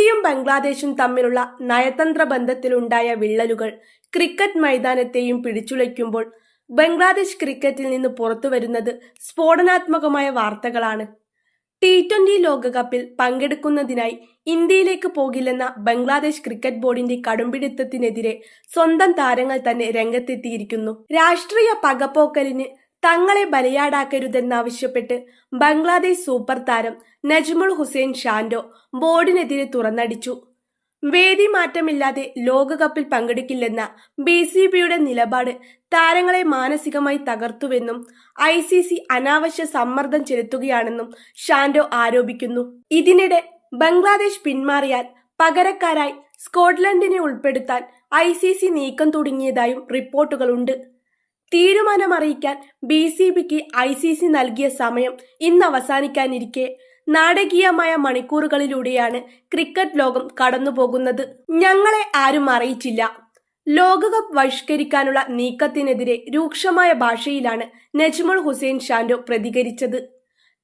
ഇന്ത്യയും ബംഗ്ലാദേശും തമ്മിലുള്ള നയതന്ത്ര ബന്ധത്തിലുണ്ടായ വിള്ളലുകൾ ക്രിക്കറ്റ് മൈതാനത്തെയും പിടിച്ചുലയ്ക്കുമ്പോൾ ബംഗ്ലാദേശ് ക്രിക്കറ്റിൽ നിന്ന് പുറത്തുവരുന്നത് സ്ഫോടനാത്മകമായ വാർത്തകളാണ്. T20 ലോകകപ്പിൽ പങ്കെടുക്കുന്നതിനായി ഇന്ത്യയിലേക്ക് പോകില്ലെന്ന ബംഗ്ലാദേശ് ക്രിക്കറ്റ് ബോർഡിന്റെ കടുംപിടുത്തത്തിനെതിരെ സ്വന്തം താരങ്ങൾ തന്നെ രംഗത്തെത്തിയിരിക്കുന്നു. രാഷ്ട്രീയ പകപോക്കലിന് തങ്ങളെ ബലിയാടാക്കരുതെന്നാവശ്യപ്പെട്ട് ബംഗ്ലാദേശ് സൂപ്പർ താരം നജ്മുൾ ഹുസൈൻ ഷാൻഡോ ബോർഡിനെതിരെ തുറന്നടിച്ചു. വേദി മാറ്റമില്ലാതെ ലോകകപ്പിൽ പങ്കെടുക്കില്ലെന്ന BCBയുടെ നിലപാട് താരങ്ങളെ മാനസികമായി തകർത്തുവെന്നും ICC അനാവശ്യ സമ്മർദ്ദം ചെലുത്തുകയാണെന്നും ഷാൻഡോ ആരോപിക്കുന്നു. ഇതിനിടെ ബംഗ്ലാദേശ് പിന്മാറിയാൽ പകരക്കാരായി സ്കോട്ട്ലൻഡിനെ ഉൾപ്പെടുത്താൻ ICC നീക്കം തുടങ്ങിയതായും റിപ്പോർട്ടുകളുണ്ട്. തീരുമാനമറിയിക്കാൻ BCBക്ക് ICC നൽകിയ സമയം ഇന്ന് അവസാനിക്കാനിരിക്കെ നാടകീയമായ മണിക്കൂറുകളിലൂടെയാണ് ക്രിക്കറ്റ് ലോകം കടന്നുപോകുന്നത്. ഞങ്ങളെ ആരും അറിയിച്ചില്ല. ലോകകപ്പ് ബഹിഷ്കരിക്കാനുള്ള നീക്കത്തിനെതിരെ രൂക്ഷമായ ഭാഷയിലാണ് നജ്മുൾ ഹുസൈൻ ഷാൻഡോ പ്രതികരിച്ചത്.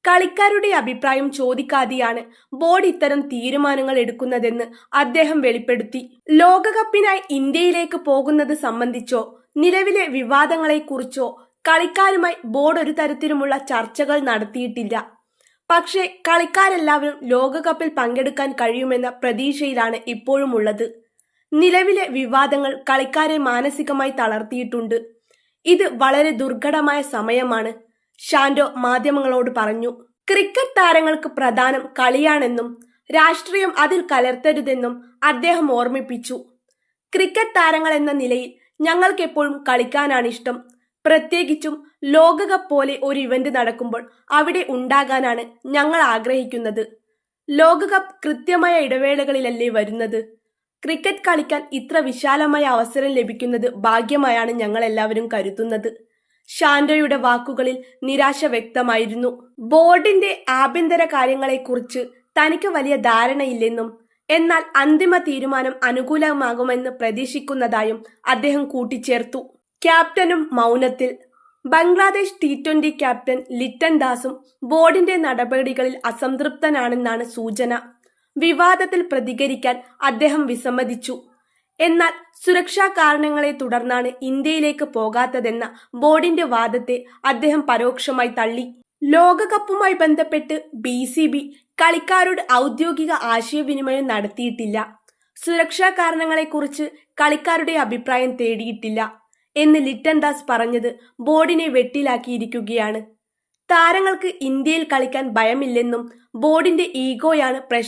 കളിക്കാരുടെ അഭിപ്രായം ചോദിക്കാതെയാണ് ബോർഡ് ഇത്തരം തീരുമാനങ്ങൾ എടുക്കുന്നതെന്ന് അദ്ദേഹം വെളിപ്പെടുത്തി. ലോകകപ്പിനായി ഇന്ത്യയിലേക്ക് പോകുന്നത് സംബന്ധിച്ചോ നിലവിലെ വിവാദങ്ങളെക്കുറിച്ചോ കളിക്കാരുമായി ബോർഡ് ഒരു തരത്തിലുമുള്ള ചർച്ചകൾ നടത്തിയിട്ടില്ല. പക്ഷേ കളിക്കാരെല്ലാവരും ലോകകപ്പിൽ പങ്കെടുക്കാൻ കഴിയുമെന്ന പ്രതീക്ഷയിലാണ് ഇപ്പോഴും ഉള്ളത്. നിലവിലെ വിവാദങ്ങൾ കളിക്കാരെ മാനസികമായി തളർത്തിയിട്ടുണ്ട്. ഇത് വളരെ ദുർഘടമായ സമയമാണ്, ഷാൻഡോ മാധ്യമങ്ങളോട് പറഞ്ഞു. ക്രിക്കറ്റ് താരങ്ങൾക്ക് പ്രധാനം കളിയാണെന്നും രാഷ്ട്രീയം അതിൽ കലർത്തരുതെന്നും അദ്ദേഹം ഓർമ്മിപ്പിച്ചു. ക്രിക്കറ്റ് താരങ്ങൾ എന്ന നിലയിൽ ഞങ്ങൾക്കെപ്പോഴും കളിക്കാനാണിഷ്ടം. പ്രത്യേകിച്ചും ലോകകപ്പ് പോലെ ഒരു ഇവന്റ് നടക്കുമ്പോൾ അവിടെ ഉണ്ടാകാനാണ് ഞങ്ങൾ ആഗ്രഹിക്കുന്നത്. ലോകകപ്പ് കൃത്യമായ ഇടവേളകളിലല്ലേ വരുന്നത്. ക്രിക്കറ്റ് കളിക്കാൻ ഇത്ര വിശാലമായ അവസരം ലഭിക്കുന്നത് ഭാഗ്യമായാണ് ഞങ്ങൾ എല്ലാവരും കരുതുന്നത്. ഷാൻഡോയുടെ വാക്കുകളിൽ നിരാശ വ്യക്തമായിരുന്നു. ബോർഡിന്റെ ആഭ്യന്തര കാര്യങ്ങളെക്കുറിച്ച് തനിക്ക് വലിയ ധാരണയില്ലെന്നും എന്നാൽ അന്തിമ തീരുമാനം അനുകൂലമാകുമെന്ന് പ്രതീക്ഷിക്കുന്നതായും അദ്ദേഹം കൂട്ടിച്ചേർത്തു. ക്യാപ്റ്റനും മൗനത്തിൽ. ബംഗ്ലാദേശ് T20 ക്യാപ്റ്റൻ ലിറ്റൻ ദാസും ബോർഡിന്റെ നടപടികളിൽ അസംതൃപ്തനാണെന്നാണ് സൂചന. വിവാദത്തിൽ പ്രതികരിക്കാൻ അദ്ദേഹം വിസമ്മതിച്ചു. എന്നാൽ സുരക്ഷാ കാരണങ്ങളെ തുടർന്നാണ് ഇന്ത്യയിലേക്ക് പോകാത്തതെന്ന ബോർഡിന്റെ വാദത്തെ അദ്ദേഹം പരോക്ഷമായി തള്ളി. ലോകകപ്പുമായി ബന്ധപ്പെട്ട് BCB കളിക്കാരോട് ഔദ്യോഗിക ആശയവിനിമയം നടത്തിയിട്ടില്ല. സുരക്ഷാ കാരണങ്ങളെക്കുറിച്ച് കളിക്കാരുടെ അഭിപ്രായം തേടിയിട്ടില്ല എന്ന് ലിറ്റൻ ദാസ് പറഞ്ഞത് ബോർഡിനെ വെട്ടിലാക്കിയിരിക്കുകയാണ്. താരങ്ങൾക്ക് ഇന്ത്യയിൽ കളിക്കാൻ ഭയമില്ലെന്നും ബോർഡിന്റെ ഈഗോയാണ് പ്രശ്നം